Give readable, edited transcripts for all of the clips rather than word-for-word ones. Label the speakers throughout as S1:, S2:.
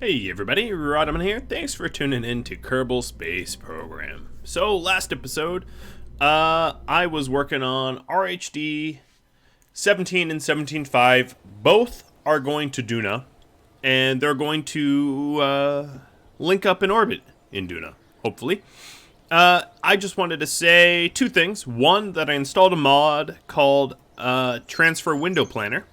S1: Hey everybody, Rodman here. Thanks for tuning in to Kerbal Space Program. So last episode, I was working on RHD 17 and 17.5. Both are going to Duna, and they're going to link up in orbit in Duna, hopefully. I just wanted to say two things. One, that I installed a mod called Transfer Window Planner,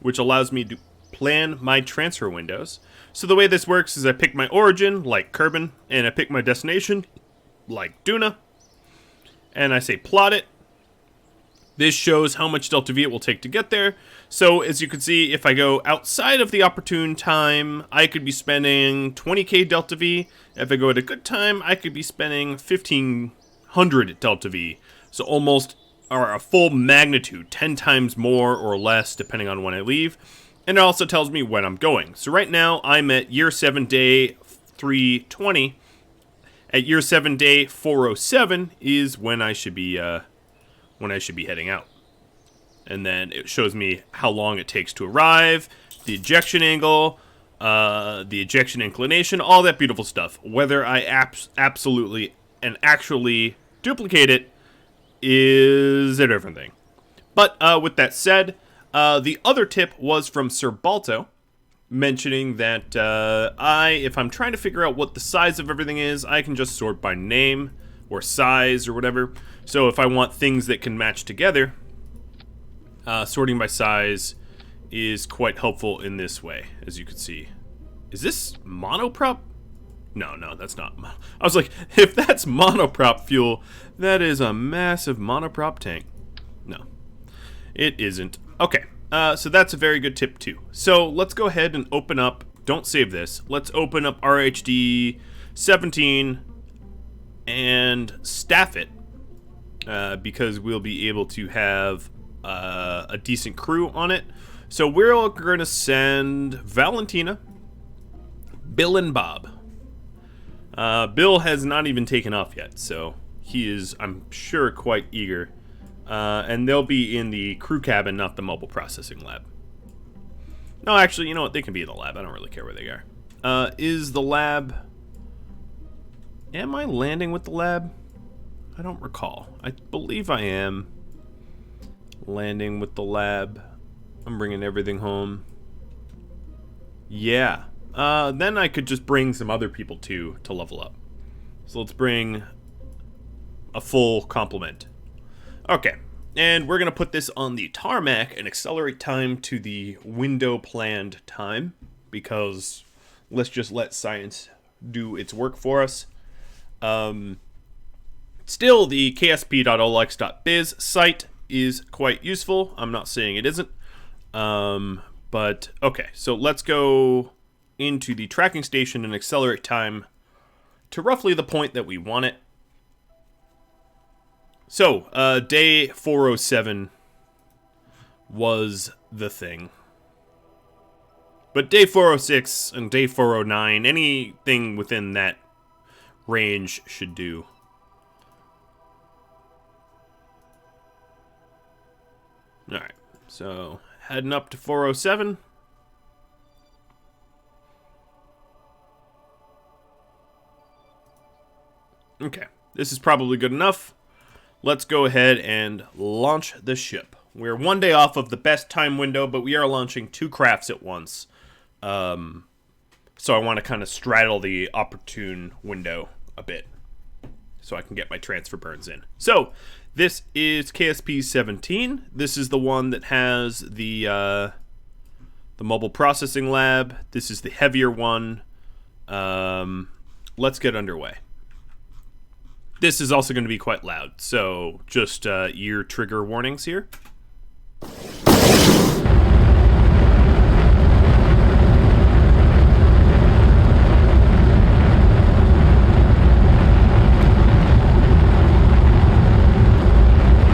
S1: which allows me to plan my transfer windows. So the way this works is I pick my origin, like Kerbal, and I pick my destination, like Duna, and I say plot it. This shows how much delta V it will take to get there. So as you can see, if I go outside of the opportune time, I could be spending 20k delta V. If I go at a good time, I could be spending 1500 delta V. So almost, or a full magnitude, 10 times more or less, depending on when I leave. And it also tells me when I'm going. So right now, I'm at year 7, day 320. At year 7, day 407 is when I should be heading out. And then it shows me how long it takes to arrive, the ejection angle, the ejection inclination, all that beautiful stuff. Whether I absolutely and actually duplicate it is a different thing. But with that said, the other tip was from Sir Balto, mentioning that if I'm trying to figure out what the size of everything is, I can just sort by name or size or whatever. So if I want things that can match together, sorting by size is quite helpful in this way, as you can see. Is this monoprop? No, that's not. I was like, if that's monoprop fuel, that is a massive monoprop tank. No, it isn't. Okay, so that's a very good tip too. So let's go ahead and open up, don't save this, let's open up RHD 17 and staff it, because we'll be able to have a decent crew on it. So we're all going to send Valentina, Bill, and Bob. Bill has not even taken off yet, so he is, I'm sure, quite eager. And they'll be in the crew cabin, not the mobile processing lab. No, actually, you know what? They can be in the lab. I don't really care where they are. Is the lab... Am I landing with the lab? I don't recall. I believe I am landing with the lab. I'm bringing everything home. Yeah. Then I could just bring some other people, too, to level up. So let's bring a full complement. Okay, and we're going to put this on the tarmac and accelerate time to the window planned time, because let's just let science do its work for us. Still, the ksp.olex.biz site is quite useful. I'm not saying it isn't. But, okay, so let's go into the tracking station and accelerate time to roughly the point that we want it. So, day 407 was the thing. But day 406 and day 409, anything within that range should do. Alright, so heading up to 407. Okay, this is probably good enough. Let's go ahead and launch the ship. We're one day off of the best time window, but we are launching two crafts at once. So I want to kind of straddle the opportune window a bit, so I can get my transfer burns in. So, this is KSP-17. This is the one that has the mobile processing lab. This is the heavier one. Let's get underway. This is also going to be quite loud, so just ear trigger warnings here.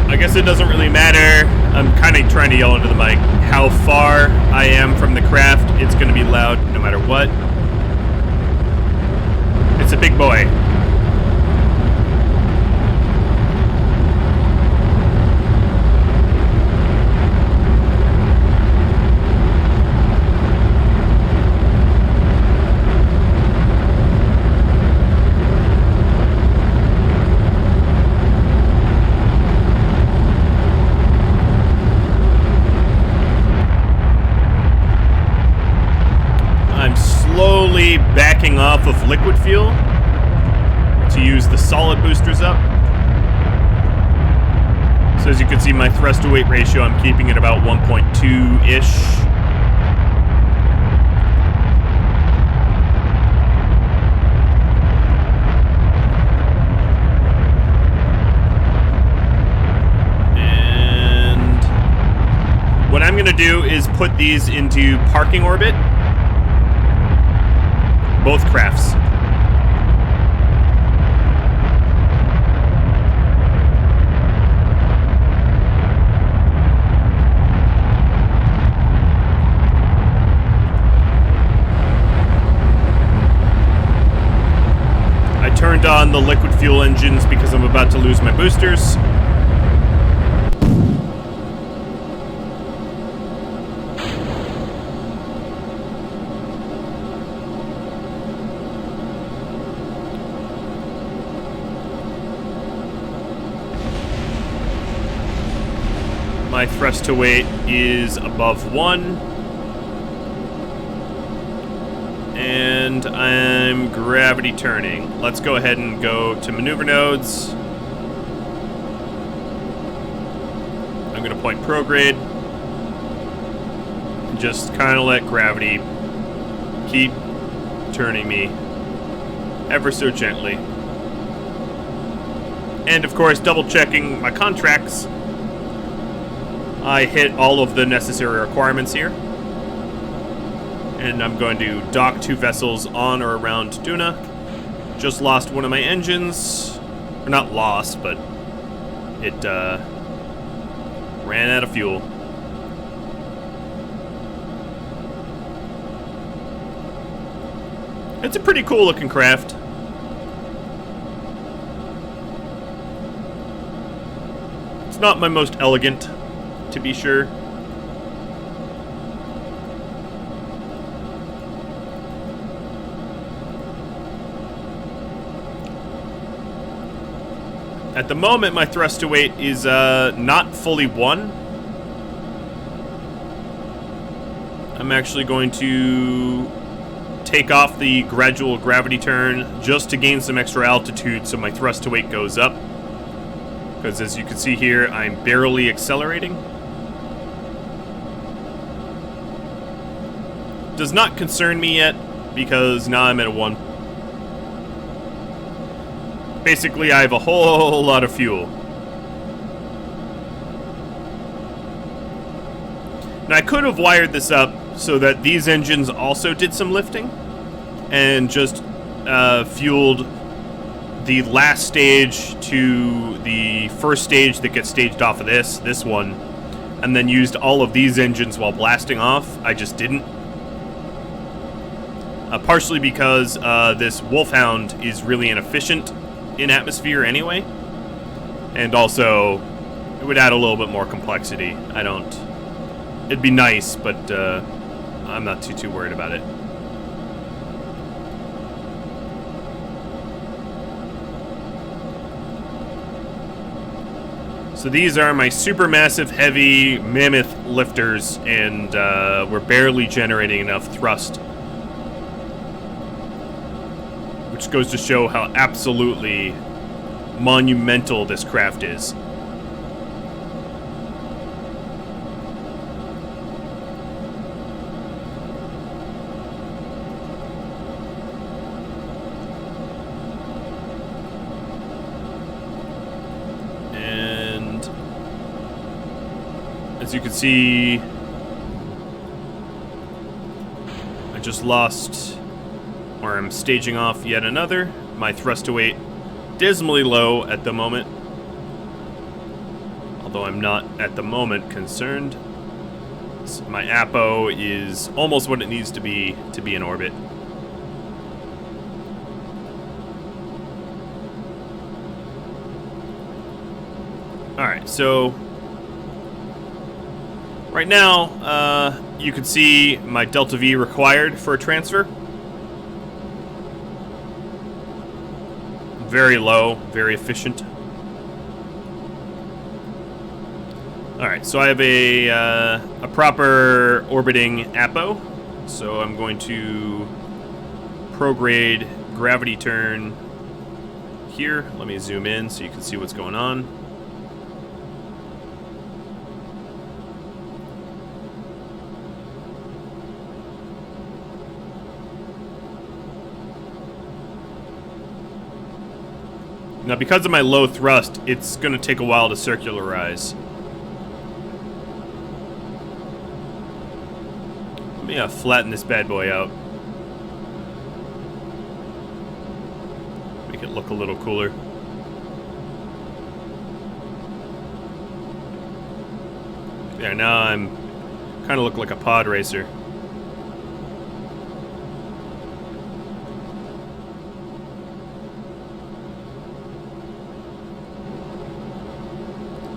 S1: I guess it doesn't really matter. I'm kind of trying to yell into the mic how far I am from the craft. It's going to be loud no matter what. It's a big boy. slowly backing off of liquid fuel to use the solid boosters up. So as you can see, my thrust to weight ratio, I'm keeping it about 1.2-ish. What I'm going to do is put these into parking orbit. Both crafts. I turned on the liquid fuel engines because I'm about to lose my boosters. My thrust to weight is above 1. And I'm gravity turning. Let's go ahead and go to maneuver nodes. I'm going to point prograde. And just kind of let gravity keep turning me ever so gently. And of course, double checking my contracts. I hit all of the necessary requirements here. And I'm going to dock 2 vessels on or around Duna. Just lost one of my engines. Or not lost, but it ran out of fuel. It's a pretty cool looking craft. It's not my most elegant, to be sure. At the moment, my thrust to weight is not fully 1. I'm actually going to take off the gradual gravity turn just to gain some extra altitude so my thrust to weight goes up. Because as you can see here, I'm barely accelerating. Does not concern me yet, because now I'm at a 1. Basically, I have a whole lot of fuel. Now, I could have wired this up so that these engines also did some lifting, and just fueled the last stage to the first stage that gets staged off of this one, and then used all of these engines while blasting off. I just didn't. Partially because this Wolfhound is really inefficient in atmosphere anyway, and also it would add a little bit more complexity. It'd be nice, but I'm not too worried about it. So these are my supermassive heavy mammoth lifters, and we're barely generating enough thrust. Which goes to show how absolutely monumental this craft is. And as you can see, I just lost, or I'm staging off yet another. My thrust to weight dismally low at the moment, although I'm not at the moment concerned. So my APO is almost what it needs to be in orbit. Alright, so right now you can see my delta V required for a transfer. Very low, very efficient. Alright, so I have a proper orbiting APO, so I'm going to prograde gravity turn here. Let me zoom in so you can see what's going on. Now, because of my low thrust, it's going to take a while to circularize. Let me flatten this bad boy out. Make it look a little cooler. Yeah, now I'm kind of look like a pod racer.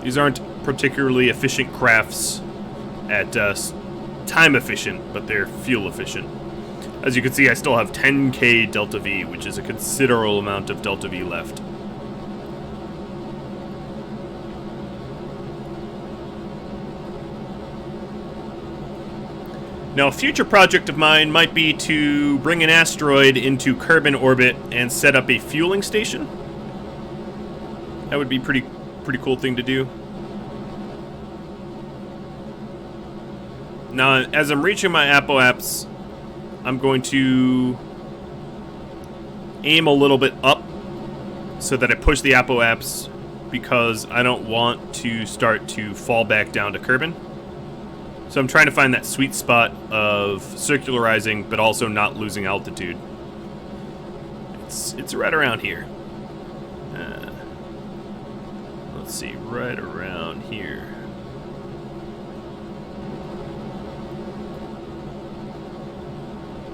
S1: These aren't particularly efficient crafts at time efficient, but they're fuel efficient. As you can see, I still have 10k Delta V, which is a considerable amount of Delta V left. Now, a future project of mine might be to bring an asteroid into Kerbal orbit and set up a fueling station. That would be pretty cool thing to do. Now, as I'm reaching my apoaps, I'm going to aim a little bit up so that I push the apoaps, because I don't want to start to fall back down to Kerbal. So I'm trying to find that sweet spot of circularizing, but also not losing altitude. It's right around here. Let's see, right around here.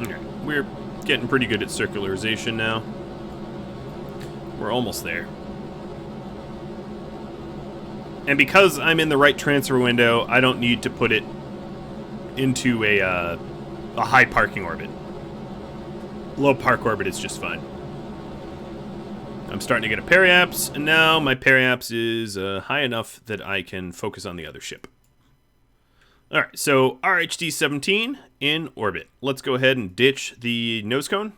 S1: Okay, we're getting pretty good at circularization now. We're almost there. And because I'm in the right transfer window, I don't need to put it into a high parking orbit. Low park orbit is just fine. I'm starting to get a periaps, and now my periaps is high enough that I can focus on the other ship. Alright, so RHD-17 in orbit. Let's go ahead and ditch the nose cone.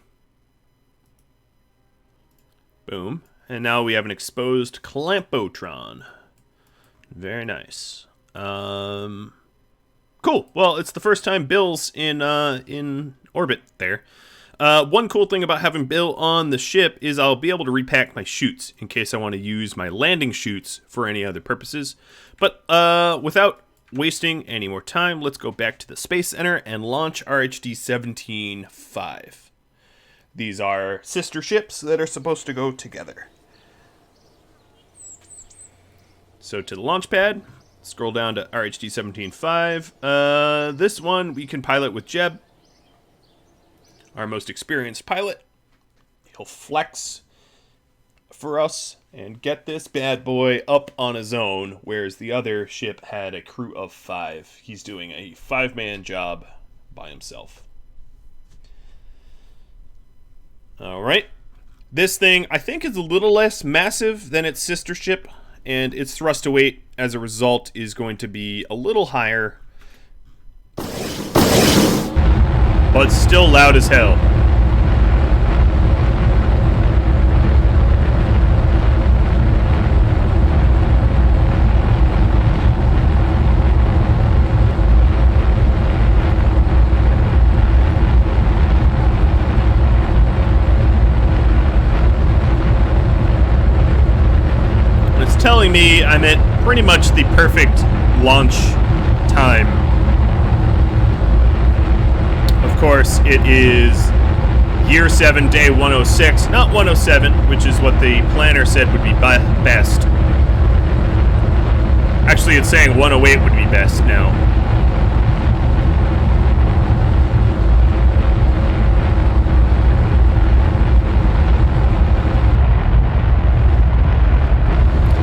S1: Boom. And now we have an exposed clampotron. Very nice. Cool. Well, it's the first time Bill's in orbit there. One cool thing about having Bill on the ship is I'll be able to repack my chutes in case I want to use my landing chutes for any other purposes. But without wasting any more time, let's go back to the Space Center and launch RHD-17-5. These are sister ships that are supposed to go together. So to the launch pad, scroll down to RHD-17-5. This one we can pilot with Jeb, our most experienced pilot. He'll flex for us and get this bad boy up on his own, whereas the other ship had a crew of 5. He's doing a 5-man job by himself. Alright. This thing, I think, is a little less massive than its sister ship, and its thrust to weight, as a result, is going to be a little higher, but still loud as hell. Telling me I'm at pretty much the perfect launch time. Of course, it is year 7, day 106, not 107, which is what the planner said would be best. Actually, it's saying 108 would be best now.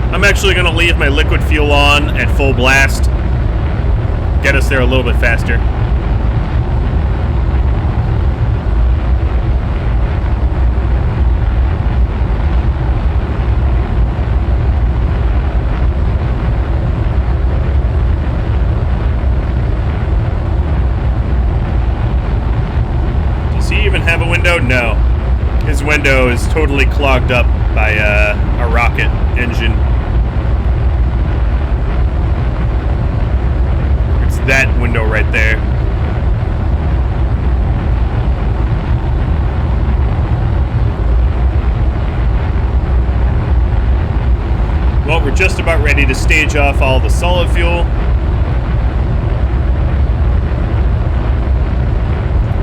S1: I'm actually going to leave my liquid fuel on at full blast. Get us there a little bit faster. Does he even have a window? No. His window is totally clogged up by a rocket engine. It's that window right there. Well, we're just about ready to stage off all the solid fuel.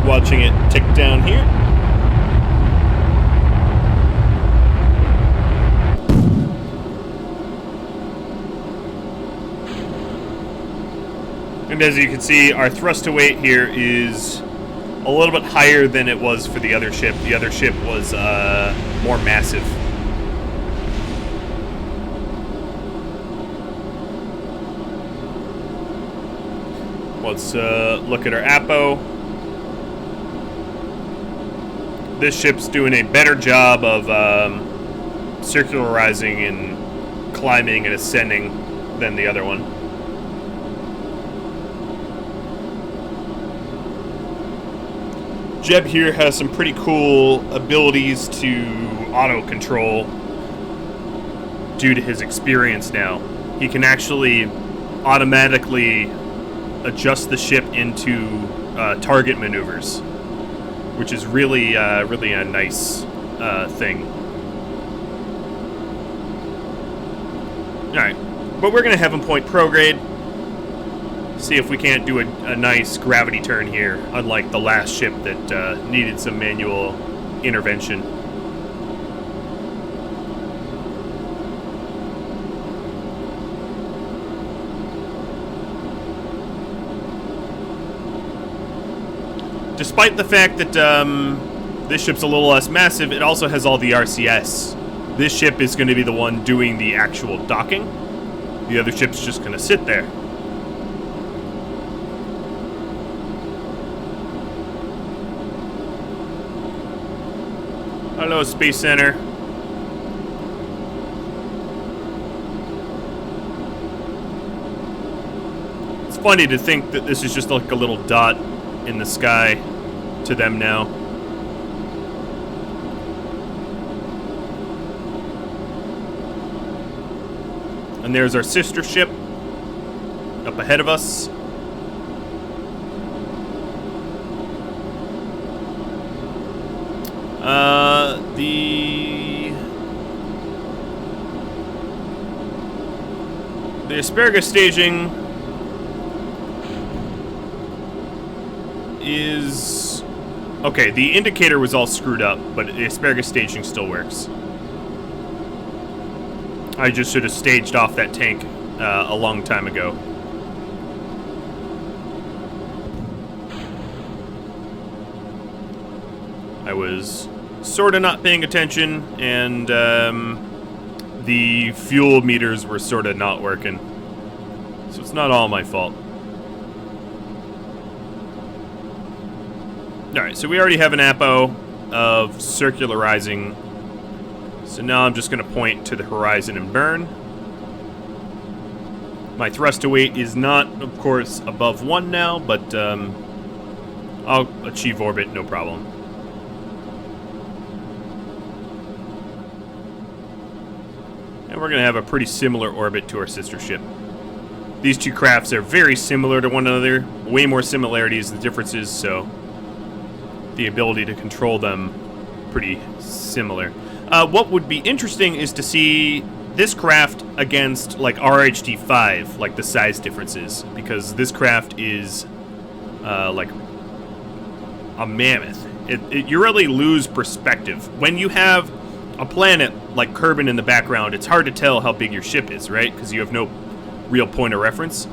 S1: Watching it tick down here. And as you can see, our thrust to weight here is a little bit higher than it was for the other ship. The other ship was more massive. Let's look at our APO. This ship's doing a better job of circularizing and climbing and ascending than the other one. Jeb here has some pretty cool abilities to auto-control due to his experience now. He can actually automatically adjust the ship into target maneuvers, which is really a nice thing. Alright, but we're going to have him point prograde. See if we can't do a nice gravity turn here, unlike the last ship that needed some manual intervention. Despite the fact that this ship's a little less massive, it also has all the RCS. This ship is going to be the one doing the actual docking. The other ship's just going to sit there. Hello, Space Center. It's funny to think that this is just like a little dot in the sky to them now. And there's our sister ship up ahead of us. The asparagus staging is okay. The indicator was all screwed up, but the asparagus staging still works. I just should have staged off that tank a long time ago. I was sort of not paying attention, and the fuel meters were sort of not working. So it's not all my fault. Alright, so we already have an APO of circularizing. So now I'm just going to point to the horizon and burn. My thrust to weight is not, of course, above 1 now, but I'll achieve orbit, no problem. And we're going to have a pretty similar orbit to our sister ship. These two crafts are very similar to one another. Way more similarities than differences, so the ability to control them pretty similar. What would be interesting is to see this craft against like RHD-5, like the size differences, because this craft is like a mammoth. You really lose perspective when you have a planet like Kerbal in the background. It's hard to tell how big your ship is, right? Because you have no real point of reference.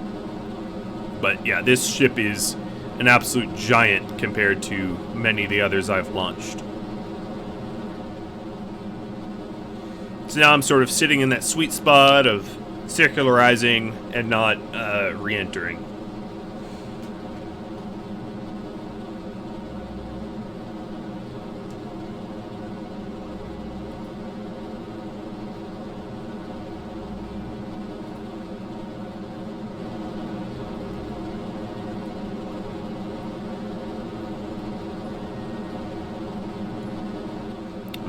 S1: But yeah, this ship is an absolute giant compared to many of the others I've launched. So now I'm sort of sitting in that sweet spot of circularizing and not re-entering.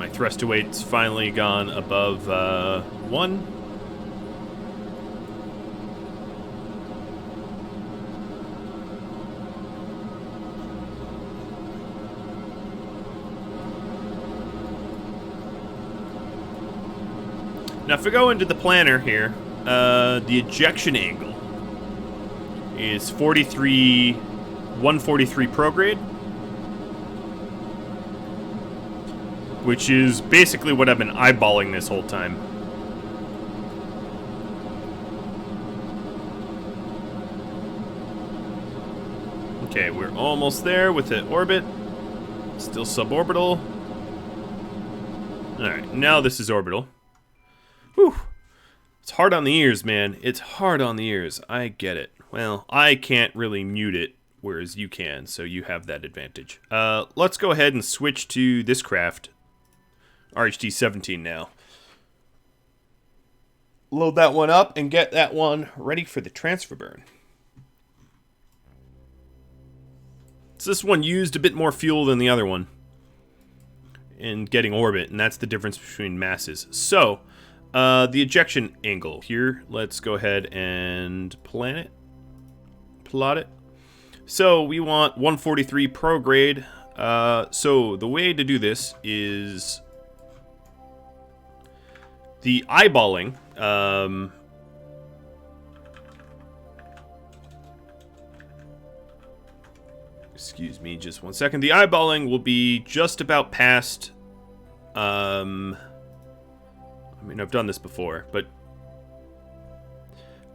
S1: My thrust to weight's finally gone above 1. Now, if we go into the planner here, the ejection angle is 143 prograde, which is basically what I've been eyeballing this whole time. Okay, we're almost there with the orbit. Still suborbital. Alright, now this is orbital. Whew. It's hard on the ears, man. It's hard on the ears. I get it. Well, I can't really mute it, whereas you can, so you have that advantage. Let's go ahead and switch to this craft. RHD 17 now. Load that one up and get that one ready for the transfer burn. So this one used a bit more fuel than the other one in getting orbit, and that's the difference between masses. So, the ejection angle here, let's go ahead and plot it. So we want 143 prograde. So the way to do this is the eyeballing. Excuse me, just 1 second. The eyeballing will be just about past. I mean, I've done this before, but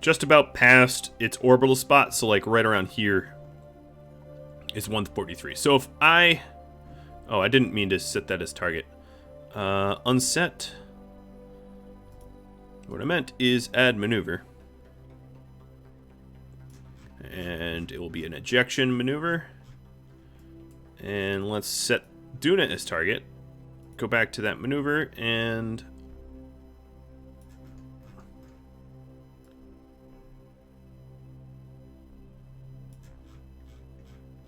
S1: just about past its orbital spot, so like right around here is 143. So if I didn't mean to set that as target. Unset. What I meant is add maneuver. And it will be an ejection maneuver. And let's set Duna as target. Go back to that maneuver and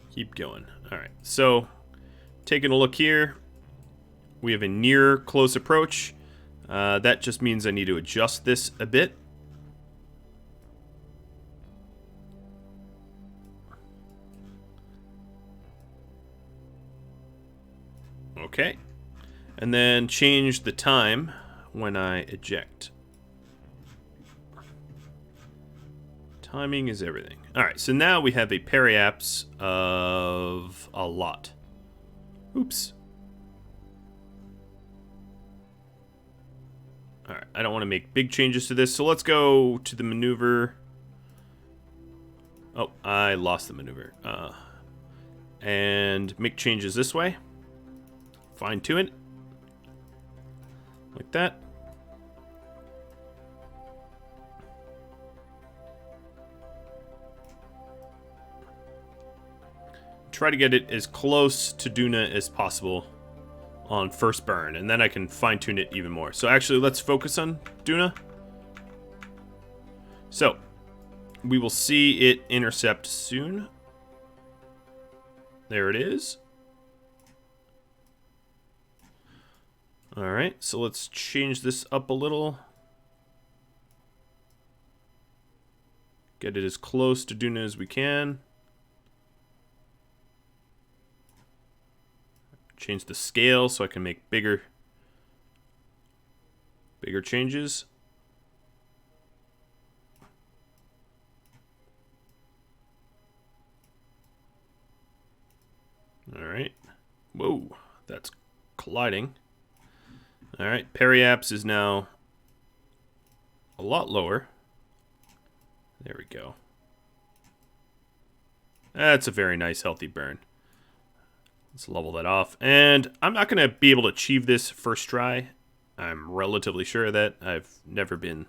S1: keep going. Alright, so taking a look here, we have a near close approach. That just means I need to adjust this a bit. Okay. And then change the time when I eject. Timing is everything. Alright, so now we have a periapse of a lot. Oops. Alright, I don't want to make big changes to this, so let's go to the maneuver. Oh, I lost the maneuver. And make changes this way. Fine tune it. Like that. Try to get it as close to Duna as possible on first burn, and then I can fine-tune it even more. So actually, let's focus on Duna. So, we will see it intercept soon. There it is. Alright, so let's change this up a little. Get it as close to Duna as we can. Change the scale so I can make bigger changes. Alright. Whoa, that's colliding. Alright, periapse is now a lot lower. There we go. That's a very nice, healthy burn. Let's level that off. And I'm not going to be able to achieve this first try. I'm relatively sure of that. I've never been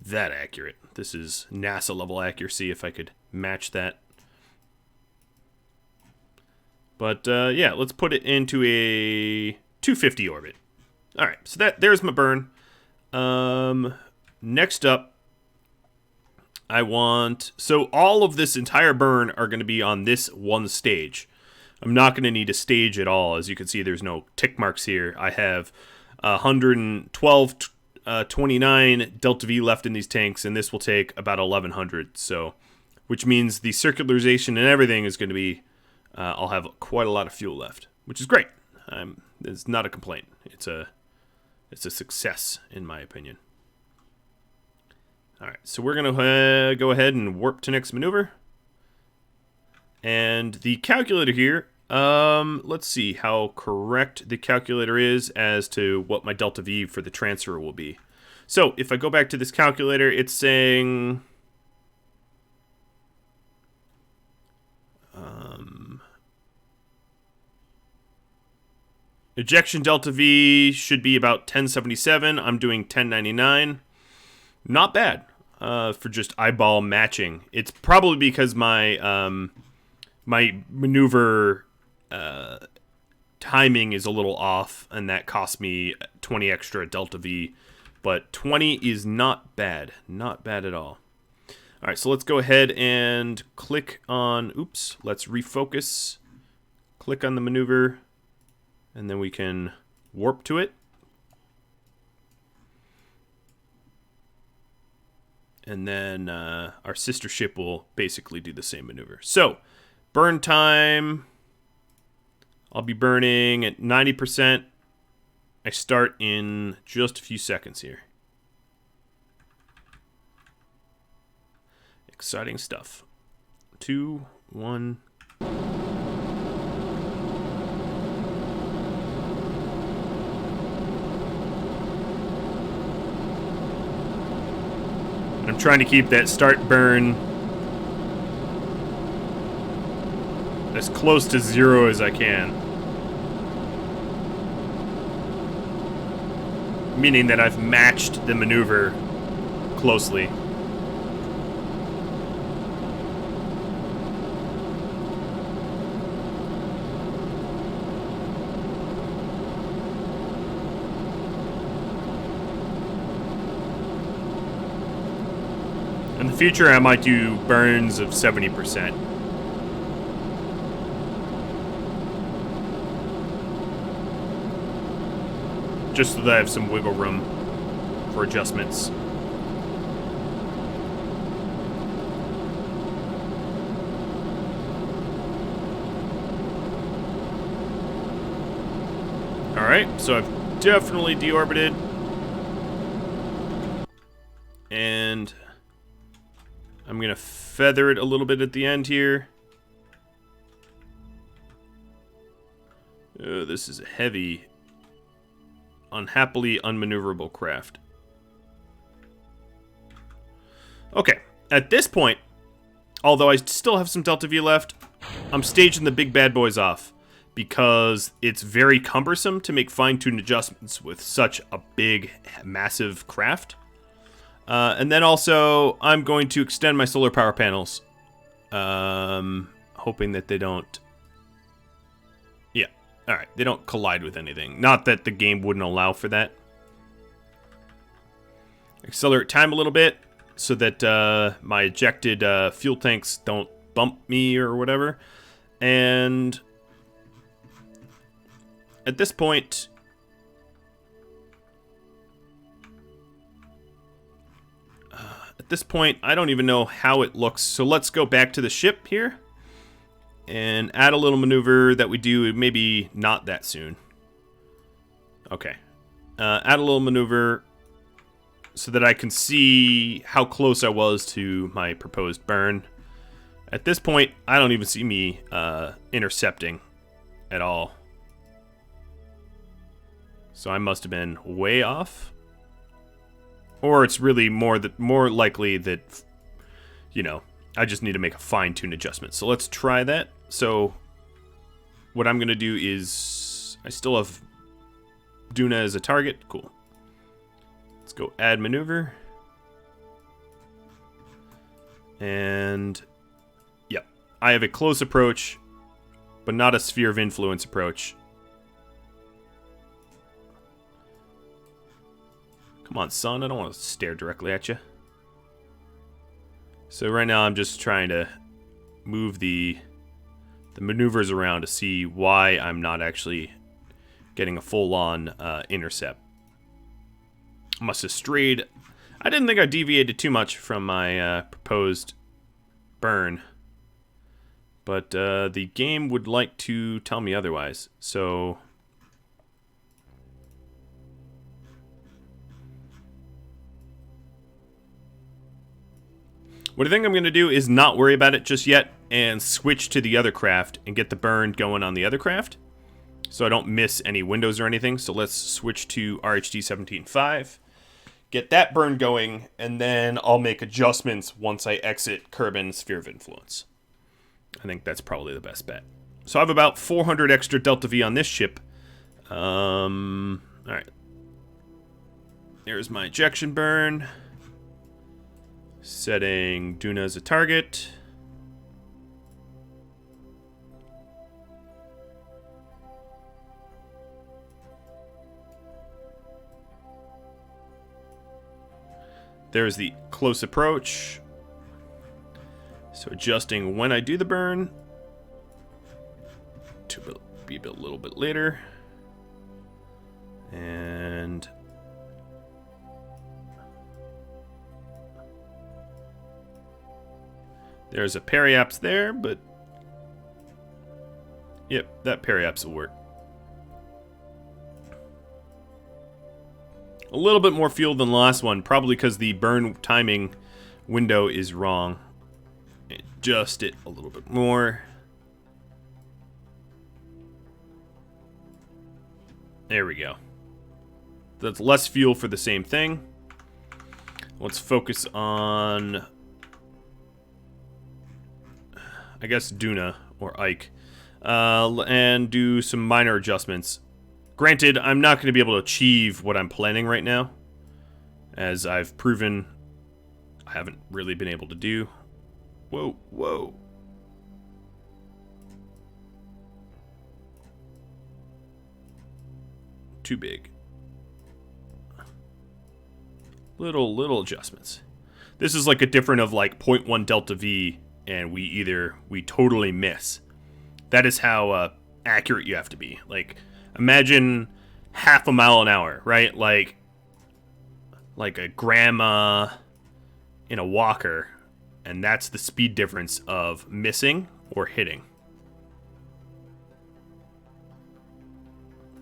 S1: that accurate. This is NASA level accuracy if I could match that. But yeah, let's put it into a 250 orbit. Alright, so there's my burn. Next up, I want... So all of this entire burn are going to be on this one stage. I'm not going to need a stage at all. As you can see, there's no tick marks here. I have 112, 29 Delta V left in these tanks, and this will take about 1100. So, which means the circularization and everything is going to be, I'll have quite a lot of fuel left, which is great. It's not a complaint. It's a success, in my opinion. All right, so we're going to go ahead and warp to next maneuver. And the calculator here, let's see how correct the calculator is as to what my delta V for the transfer will be. So if I go back to this calculator, it's saying ejection delta V should be about 1077. I'm doing 1099. Not bad for just eyeball matching. It's probably because my my maneuver timing is a little off, and that cost me 20 extra delta V. But 20 is not bad. Not bad at all. All right, so let's go ahead and click on... Oops, let's refocus. Click on the maneuver, and then we can warp to it. And then our sister ship will basically do the same maneuver. So, burn time... I'll be burning at 90%. I start in just a few seconds here. Exciting stuff. 2, 1. I'm trying to keep that start burn as close to 0 as I can. Meaning that I've matched the maneuver closely. In the future, I might do burns of 70%. Just so that I have some wiggle room for adjustments. Alright, so I've definitely deorbited. And I'm going to feather it a little bit at the end here. Oh, this is a heavy... unhappily unmaneuverable craft. Okay, at this point, although I still have some delta V left, I'm staging the big bad boys off because it's very cumbersome to make fine-tuned adjustments with such a big, massive craft. And then also, I'm going to extend my solar power panels, hoping that they don't... Yeah. Alright, they don't collide with anything. Not that the game wouldn't allow for that. Accelerate time a little bit so that my ejected fuel tanks don't bump me or whatever. And at this point... I don't even know how it looks. So let's go back to the ship here. And add a little maneuver that we do maybe not that soon. Okay. Add a little maneuver so that I can see how close I was to my proposed burn. At this point, I don't even see me intercepting at all. So I must have been way off. Or it's really more likely that, you know, I just need to make a fine-tune adjustment. So let's try that. So what I'm going to do is... I still have Duna as a target. Cool. Let's go add maneuver. And... Yep. I have a close approach, but not a sphere of influence approach. Come on, son. I don't want to stare directly at you. So right now I'm just trying to move the the maneuvers around to see why I'm not actually getting a full-on intercept. Must have strayed. I didn't think I deviated too much from my proposed burn, but the game would like to tell me otherwise. So what I think I'm going to do is not worry about it just yet and switch to the other craft and get the burn going on the other craft so I don't miss any windows or anything. So let's switch to RHD 17.5, get that burn going, and then I'll make adjustments once I exit Kerbal Sphere of Influence. I think that's probably the best bet. So I have about 400 extra Delta V on this ship. Alright. There's my ejection burn. Setting Duna as a target. There's the close approach. So adjusting when I do the burn to be a little bit later. And there's a periaps there, but yep, that periaps will work. A little bit more fuel than the last one, probably because the burn timing window is wrong. Adjust it a little bit more. There we go. That's less fuel for the same thing. Let's focus on, I guess, Duna or Ike, and do some minor adjustments. Granted, I'm not going to be able to achieve what I'm planning right now, as I've proven I haven't really been able to do. Whoa, whoa. Too big. Little adjustments. This is like a different of like 0.1 delta V, and we totally miss. That is how accurate you have to be. Like, imagine half a mile an hour, right? Like a grandma in a walker, and that's the speed difference of missing or hitting.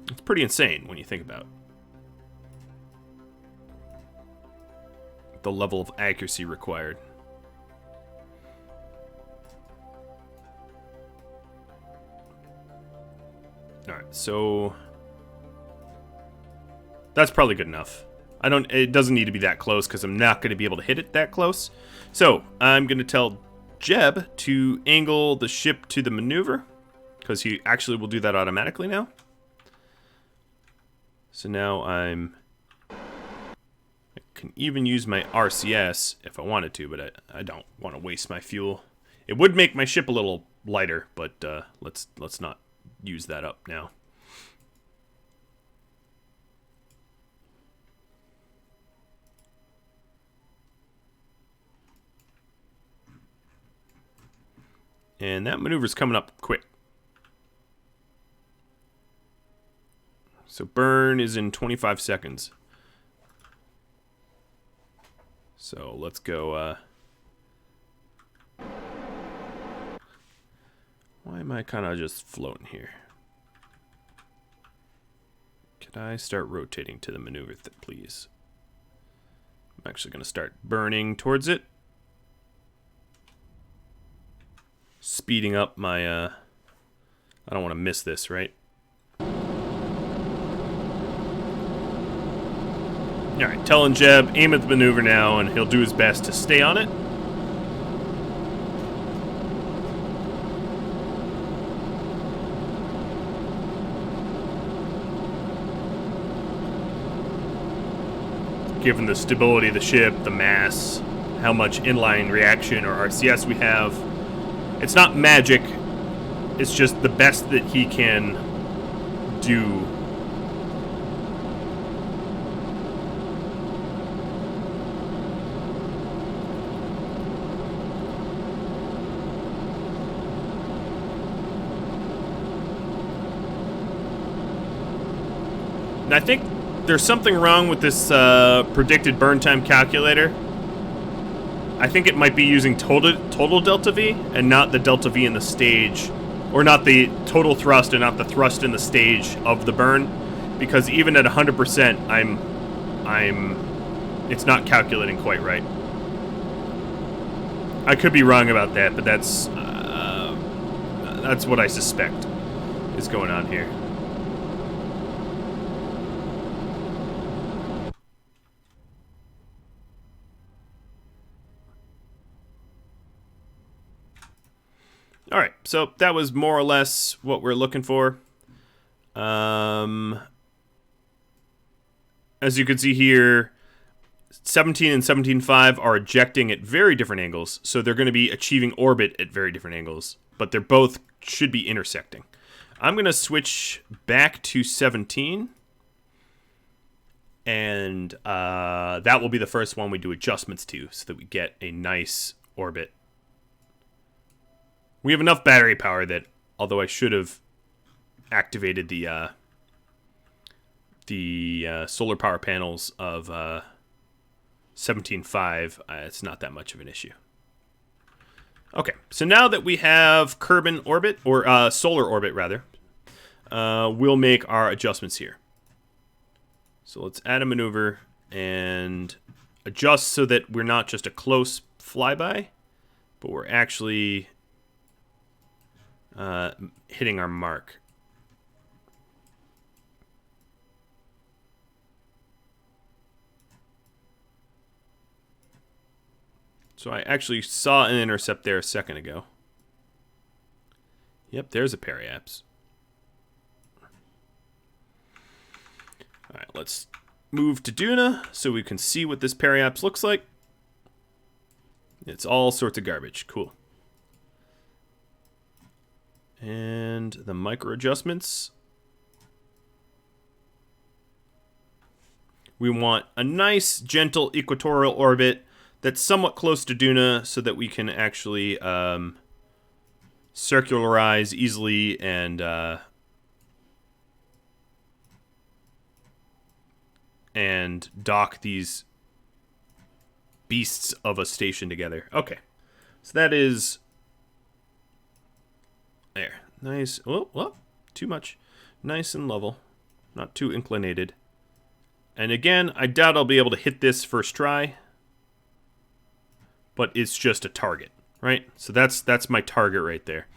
S1: It's pretty insane when you think about the level of accuracy required. Alright, so that's probably good enough. It doesn't need to be that close because I'm not going to be able to hit it that close. So I'm going to tell Jeb to angle the ship to the maneuver, because he actually will do that automatically now. So now I can even use my RCS if I wanted to, but I don't want to waste my fuel. It would make my ship a little lighter, but let's not use that up now. And that maneuver's coming up quick. So burn is in 25 seconds. So let's go. Why am I kind of just floating here? Could I start rotating to the maneuver, please? I'm actually going to start burning towards it. Speeding up my, I don't want to miss this, right? Alright, telling Jeb, aim at the maneuver now, and he'll do his best to stay on it. Given the stability of the ship, the mass, how much inline reaction or RCS we have, it's not magic, it's just the best that he can do. And I think there's something wrong with this predicted burn time calculator. I think it might be using total delta V and not the delta V in the stage, or not the total thrust and not the thrust in the stage of the burn, because even at 100%, it's not calculating quite right. I could be wrong about that, but that's what I suspect is going on here. All right, so that was more or less what we're looking for. As you can see here, 17 and 17.5 are ejecting at very different angles, so they're going to be achieving orbit at very different angles, but they're both should be intersecting. I'm going to switch back to 17, and that will be the first one we do adjustments to, so that we get a nice orbit. We have enough battery power that, although I should have activated the solar power panels of 17.5, it's not that much of an issue. Okay, so now that we have Kerbal orbit, or solar orbit rather, we'll make our adjustments here. So let's add a maneuver and adjust so that we're not just a close flyby, but we're actually hitting our mark. So I actually saw an intercept there a second ago. Yep, there's a periaps. Alright, let's move to Duna so we can see what this periaps looks like. It's all sorts of garbage. Cool. And the micro adjustments. We want a nice, gentle equatorial orbit that's somewhat close to Duna so that we can actually circularize easily and dock these beasts of a station together. Okay, so that is there. Nice. Oh, too much. Nice and level. Not too inclinated. And again, I doubt I'll be able to hit this first try. But it's just a target, right? So that's my target right there.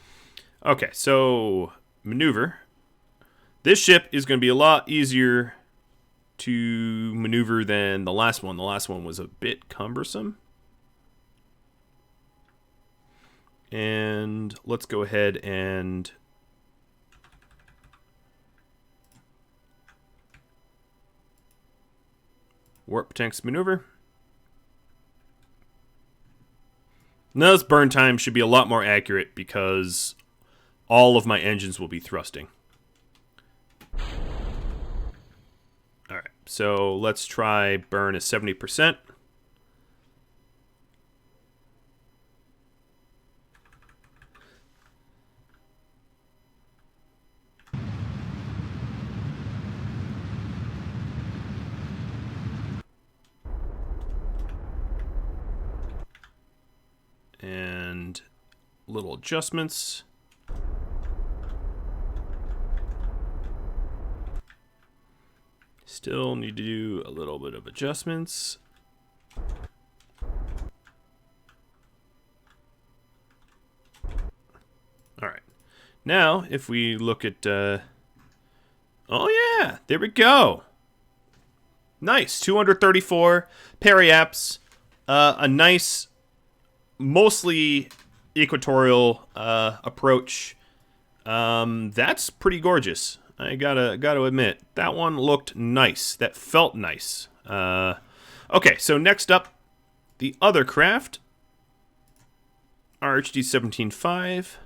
S1: Okay, so maneuver. This ship is going to be a lot easier to maneuver than the last one. The last one was a bit cumbersome. And let's go ahead and warp tanks maneuver. Now this burn time should be a lot more accurate because all of my engines will be thrusting. Alright, so let's try burn at 70%. And little adjustments. Still need to do a little bit of adjustments. All right. Now, if we look at... oh, yeah. There we go. Nice. 234 periaps. A nice... mostly equatorial approach. That's pretty gorgeous. I gotta admit, that one looked nice. That felt nice. Okay, so next up, the other craft, RHD 17.5.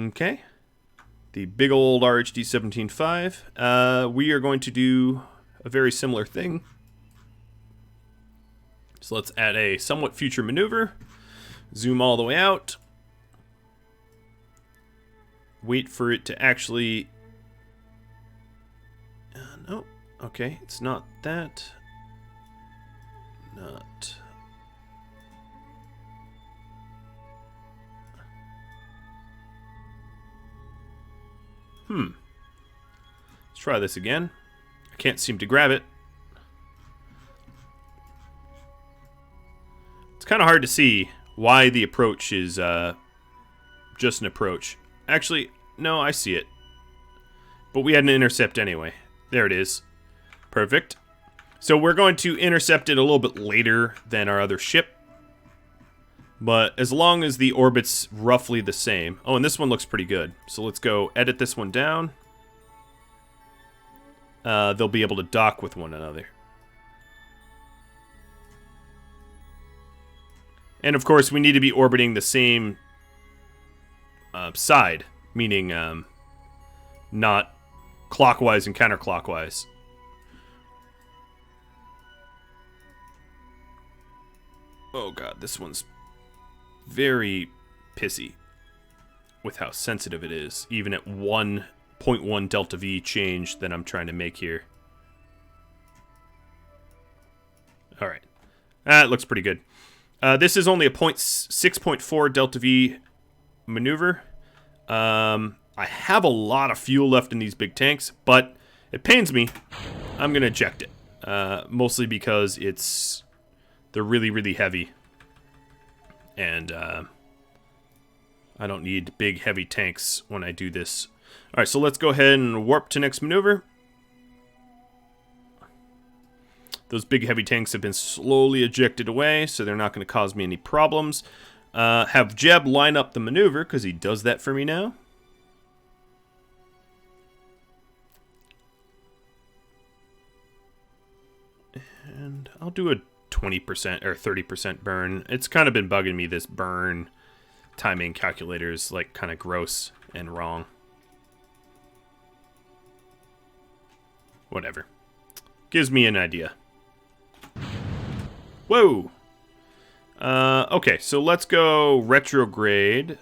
S1: Okay. The big old RHD 17.5. We are going to do a very similar thing. So let's add a somewhat future maneuver. Zoom all the way out. wait for it to actually... no. Okay, it's not that. Not... Let's try this again. I can't seem to grab it. It's kind of hard to see why the approach is just an approach. Actually, no, I see it. But we had an intercept anyway. There it is. Perfect. So we're going to intercept it a little bit later than our other ship. But as long as the orbit's roughly the same. Oh, and this one looks pretty good. So let's go edit this one down. They'll be able to dock with one another. And of course, we need to be orbiting the same side, meaning not clockwise and counterclockwise. Oh god, this one's very pissy with how sensitive it is, even at 1.1 delta V change that I'm trying to make here. Alright, that looks pretty good. This is only a 6.4 delta V maneuver. I have a lot of fuel left in these big tanks, but it pains me. I'm going to eject it. Mostly because they're really, really heavy. And I don't need big, heavy tanks when I do this. Alright, so let's go ahead and warp to next maneuver. Those big, heavy tanks have been slowly ejected away, so they're not going to cause me any problems. Have Jeb line up the maneuver, because he does that for me now. And I'll do a 20% or 30% burn. It's kind of been bugging me, this burn timing calculator is like kind of gross and wrong. Whatever. Gives me an idea. Whoa! Okay, so let's go retrograde.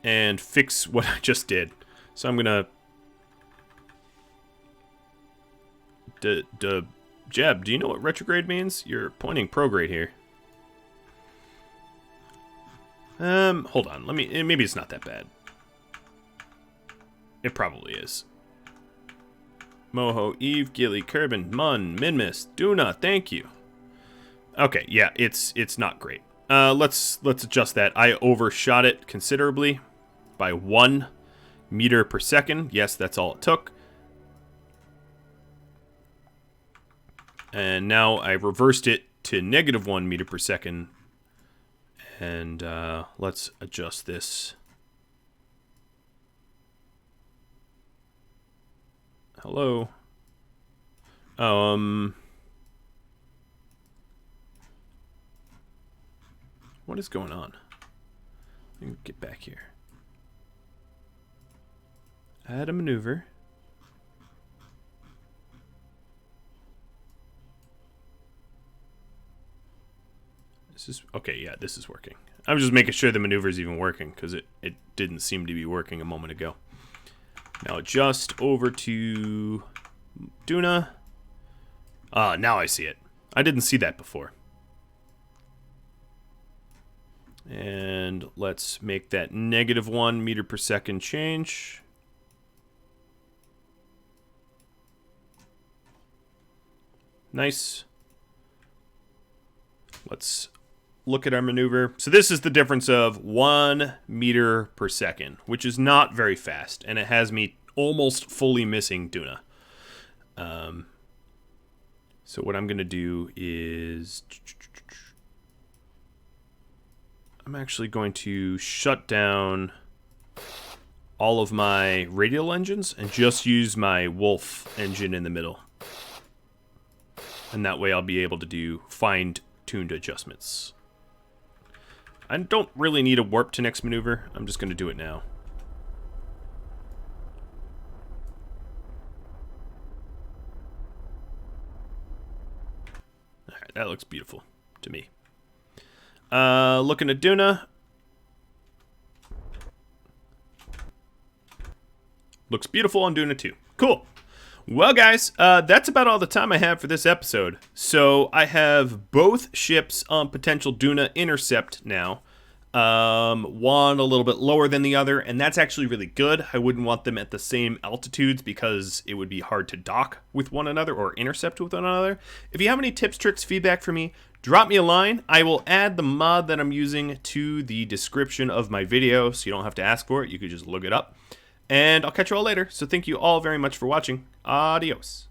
S1: And fix what I just did. So I'm gonna... Jeb, do you know what retrograde means? You're pointing prograde here. Hold on. Maybe it's not that bad. It probably is. Moho, Eve, Gilly, Kerbal, Mun, Minmus, Duna, thank you. Okay, yeah, it's not great. Let's adjust that. I overshot it considerably by 1 meter per second. Yes, that's all it took. And now I reversed it to -1 meter per second. And let's adjust this. Hello. What is going on? Let me get back here. Add a maneuver. This is okay. Yeah, this is working. I'm just making sure the maneuver is even working because it didn't seem to be working a moment ago. Now adjust over to Duna. Now I see it. I didn't see that before. And let's make that -1 meter per second change. Nice. Let's look at our maneuver. So this is the difference of 1 meter per second, which is not very fast, and it has me almost fully missing Duna. So what I'm going to do is... I'm actually going to shut down all of my radial engines and just use my Wolf engine in the middle. And that way I'll be able to do fine-tuned adjustments. I don't really need a warp to next maneuver. I'm just going to do it now. Alright, that looks beautiful to me. Looking at Duna. Looks beautiful on Duna 2. Cool. Well, guys, that's about all the time I have for this episode. So I have both ships on potential Duna intercept now. One a little bit lower than the other, and that's actually really good. I wouldn't want them at the same altitudes because it would be hard to dock with one another or intercept with one another. If you have any tips, tricks, feedback for me, drop me a line. I will add the mod that I'm using to the description of my video, so you don't have to ask for it. You could just look it up. And I'll catch you all later. So thank you all very much for watching. Adios.